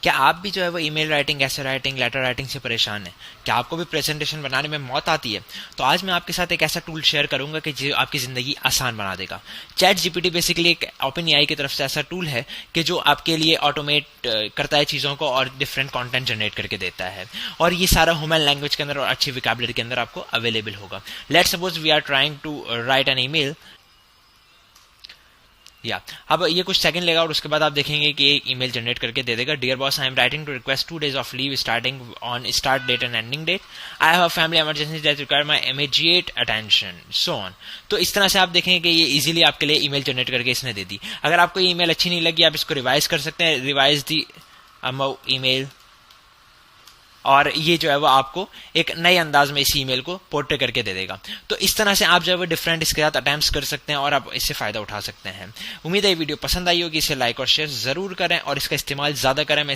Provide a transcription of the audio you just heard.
क्या आप भी जो है वो ईमेल राइटिंग, ऐसे राइटिंग, लेटर राइटिंग से परेशान हैं? क्या आपको भी प्रेजेंटेशन बनाने में मौत आती है? तो आज मैं आपके साथ एक ऐसा टूल शेयर करूंगा कि जो आपकी ज़िंदगी आसान बना देगा। चैट जीपीटी बेसिकली एक ओपन एआई की तरफ से ऐसा टूल है कि जो आपके लिए ऑटोमेट करता है चीज़ों को और डिफरेंट कंटेंट जनरेट करके देता है, और ये सारा ह्यूमन लैंग्वेज के अंदर और अच्छी विकैबुलरी के अंदर आपको अवेलेबल होगा। Let's suppose we are trying to write an email, या अब ये कुछ सेकंड लेगा और उसके बाद आप देखेंगे कि एक ईमेल जनरेट करके दे देगा। Dear boss, I am writing to request 2 days of leave starting on start date and ending date. I have a family emergency that require my immediate attention, so on. तो इस तरह से आप देखेंगे कि ये इजीली आपके लिए ईमेल जनरेट करके इसने दे दी। अगर आपको ये ईमेल अच्छी नहीं लगी, आप इसको रिवाइज कर सकते हैं, रिवाइज दी ईमेल, और ये जो है वो आपको एक नए अंदाज में इस ईमेल को पोर्ट्रे करके दे देगा। तो इस तरह से आप जो है वो डिफरेंट इसके साथ अटेम्प्ट्स कर सकते हैं और आप इससे फायदा उठा सकते हैं। उम्मीद है ये वीडियो पसंद आई होगी, इसे लाइक और शेयर जरूर करें और इसका इस्तेमाल ज्यादा करें। मैं